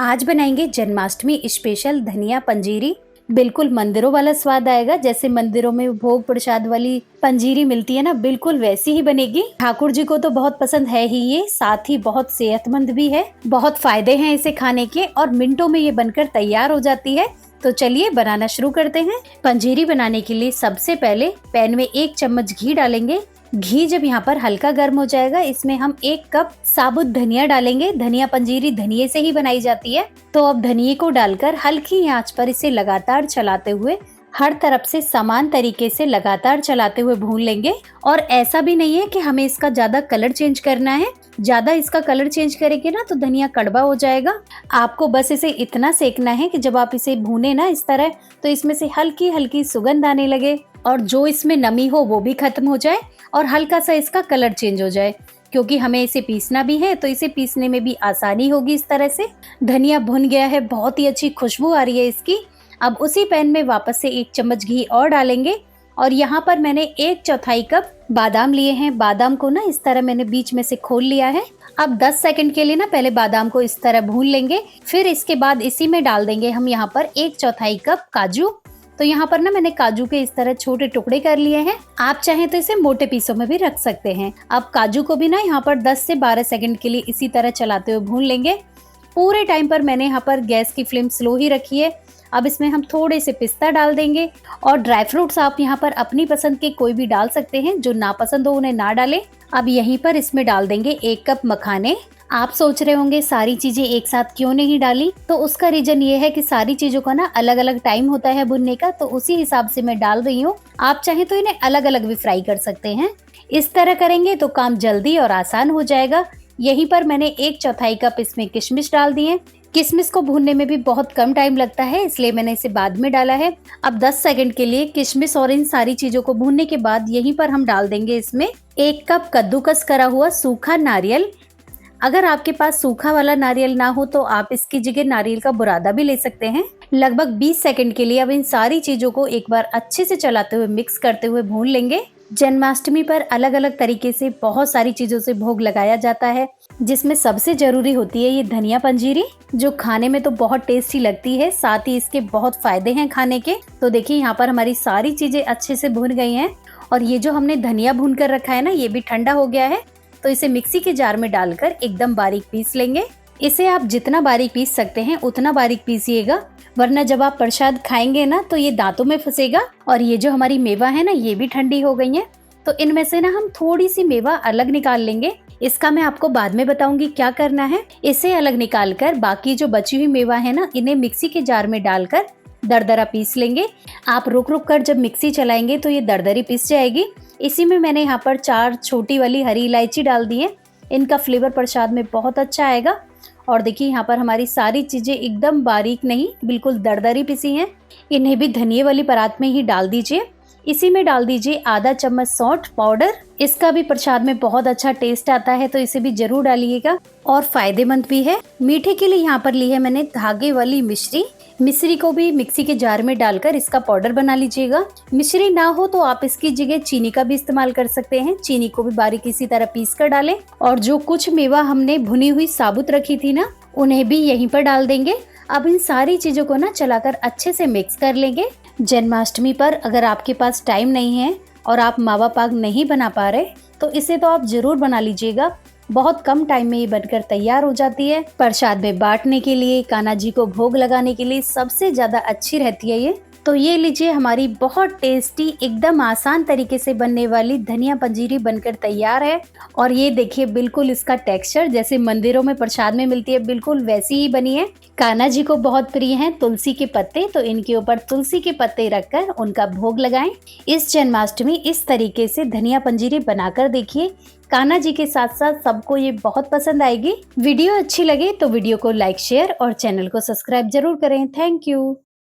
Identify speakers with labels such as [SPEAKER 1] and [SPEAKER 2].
[SPEAKER 1] आज बनाएंगे जन्माष्टमी स्पेशल धनिया पंजीरी। बिल्कुल मंदिरों वाला स्वाद आएगा, जैसे मंदिरों में भोग प्रसाद वाली पंजीरी मिलती है ना, बिल्कुल वैसी ही बनेगी। ठाकुर जी को तो बहुत पसंद है ही ये, साथ ही बहुत सेहतमंद भी है। बहुत फायदे हैं इसे खाने के और मिनटों में ये बनकर तैयार हो जाती है। तो चलिए बनाना शुरू करते हैं। पंजीरी बनाने के लिए सबसे पहले पैन में 1 चम्मच घी डालेंगे। घी जब यहाँ पर हल्का गर्म हो जाएगा, इसमें हम 1 कप साबुत धनिया डालेंगे। धनिया पंजीरी धनिये से ही बनाई जाती है। तो अब धनिये को डालकर हल्की आंच पर इसे लगातार चलाते हुए हर तरफ से समान तरीके से लगातार चलाते हुए भून लेंगे। और ऐसा भी नहीं है कि हमें इसका ज्यादा कलर चेंज करना है। ज्यादा इसका कलर चेंज करेंगे ना तो धनिया कड़वा हो जाएगा। आपको बस इसे इतना सेकना है कि जब आप इसे भूने ना इस तरह, तो इसमें से हल्की हल्की सुगंध आने लगे और जो इसमें नमी हो वो भी खत्म हो जाए और हल्का सा इसका कलर चेंज हो जाए। क्योंकि हमें इसे पीसना भी है तो इसे पीसने में भी आसानी होगी। इस तरह से धनिया भुन गया है, बहुत ही अच्छी खुशबू आ रही है इसकी। अब उसी पैन में वापस से 1 चम्मच घी और डालेंगे और यहाँ पर मैंने 1/4 कप बादाम लिए हैं। बादाम को ना इस तरह मैंने बीच में से खोल लिया है। अब 10 सेकंड के लिए ना पहले बादाम को इस तरह भून लेंगे। फिर इसके बाद इसी में डाल देंगे हम यहाँ पर 1/4 कप काजू। तो यहाँ पर ना मैंने काजू के इस तरह छोटे टुकड़े कर लिए हैं। आप चाहें तो इसे मोटे पीसों में भी रख सकते हैं। अब काजू को भी ना यहाँ पर 10 से 12 सेकंड के लिए इसी तरह चलाते हुए भून लेंगे। पूरे टाइम पर मैंने यहाँ पर गैस की फ्लेम स्लो ही रखी है। अब इसमें हम थोड़े से पिस्ता डाल देंगे और ड्राई फ्रूट्स आप यहाँ पर अपनी पसंद के कोई भी डाल सकते हैं। जो ना पसंद हो उन्हें ना डालें। अब यहीं पर इसमें डाल देंगे 1 कप मखाने। आप सोच रहे होंगे सारी चीजें एक साथ क्यों नहीं डाली, तो उसका रीजन ये है कि सारी चीजों का ना अलग अलग टाइम होता है भुनने का, तो उसी हिसाब से मैं डाल रही हूँ। आप चाहे तो इन्हें अलग अलग भी फ्राई कर सकते हैं। इस तरह करेंगे तो काम जल्दी और आसान हो जाएगा। यहीं पर मैंने 1/4 कप इसमें किशमिश डाल दिए। किशमिश को भूनने में भी बहुत कम टाइम लगता है, इसलिए मैंने इसे बाद में डाला है। अब 10 सेकंड के लिए किशमिश और इन सारी चीजों को भूनने के बाद यहीं पर हम डाल देंगे इसमें 1 कप कद्दूकस करा हुआ सूखा नारियल। अगर आपके पास सूखा वाला नारियल ना हो तो आप इसकी जगह नारियल का बुरादा भी ले सकते हैं। लगभग 20 सेकंड के लिए अब इन सारी चीजों को एक बार अच्छे से चलाते हुए मिक्स करते हुए भून लेंगे। जन्माष्टमी पर अलग अलग तरीके से बहुत सारी चीजों से भोग लगाया जाता है, जिसमें सबसे जरूरी होती है ये धनिया पंजीरी, जो खाने में तो बहुत टेस्टी लगती है। साथ ही इसके बहुत फायदे हैं खाने के। तो देखिए यहाँ पर हमारी सारी चीजें अच्छे से भुन गई हैं और ये जो हमने धनिया भून कर रखा है ना, ये भी ठंडा हो गया है। तो इसे मिक्सी के जार में डालकर एकदम बारीक पीस लेंगे। इसे आप जितना बारीक पीस सकते हैं उतना बारीक पीसिएगा, वरना जब आप प्रसाद खाएंगे ना तो ये दांतों में फंसेगा। और ये जो हमारी मेवा है ना, ये भी ठंडी हो गई है। तो इनमें से ना हम थोड़ी सी मेवा अलग निकाल लेंगे। इसका मैं आपको बाद में बताऊंगी क्या करना है। इसे अलग निकाल कर बाकी जो बची हुई मेवा है ना, इन्हें मिक्सी के जार में डालकर दरदरा पीस लेंगे। आप रुक रुक कर जब मिक्सी चलाएंगे तो ये दरदरी पीस जाएगी। इसी में मैंने यहाँ पर 4 छोटी वाली हरी इलायची डाल दी है। इनका फ्लेवर प्रसाद में बहुत अच्छा आएगा। और देखिए यहाँ पर हमारी सारी चीजें एकदम बारीक नहीं, बिल्कुल दरदरी पिसी हैं। इन्हें भी धनिये वाली परात में ही डाल दीजिए। इसी में डाल दीजिए आधा चम्मच सौंठ पाउडर। इसका भी प्रसाद में बहुत अच्छा टेस्ट आता है, तो इसे भी जरूर डालिएगा और फायदेमंद भी है। मीठे के लिए यहाँ पर ली है मैंने धागे वाली मिश्री। मिश्री को भी मिक्सी के जार में डालकर इसका पाउडर बना लीजिएगा। मिश्री ना हो तो आप इसकी जगह चीनी का भी इस्तेमाल कर सकते हैं। चीनी को भी बारीक इसी तरह पीस कर डालें। और जो कुछ मेवा हमने भुनी हुई साबुत रखी थी ना, उन्हें भी यहीं पर डाल देंगे। अब इन सारी चीजों को ना चलाकर अच्छे से मिक्स कर लेंगे। जन्माष्टमी पर अगर आपके पास टाइम नहीं है और आप मावा पाक नहीं बना पा रहे, तो इसे तो आप जरूर बना लीजिएगा। बहुत कम टाइम में ये बनकर तैयार हो जाती है। प्रसाद में बांटने के लिए, कान्हा जी को भोग लगाने के लिए सबसे ज्यादा अच्छी रहती है ये। तो ये लीजिए, हमारी बहुत टेस्टी एकदम आसान तरीके से बनने वाली धनिया पंजीरी बनकर तैयार है। और ये देखिए, बिल्कुल इसका टेक्सचर जैसे मंदिरों में प्रसाद में मिलती है, बिल्कुल वैसी ही बनी है। कान्हा जी को बहुत प्रिय हैं तुलसी के पत्ते, तो इनके ऊपर तुलसी के पत्ते रखकर उनका भोग लगाएं। इस जन्माष्टमी इस तरीके से धनिया पंजीरी बनाकर देखिए। कान्हा जी के साथ साथ सबको ये बहुत पसंद आएगी। वीडियो अच्छी लगे तो वीडियो को लाइक, शेयर और चैनल को सब्सक्राइब जरूर करें। Thank you.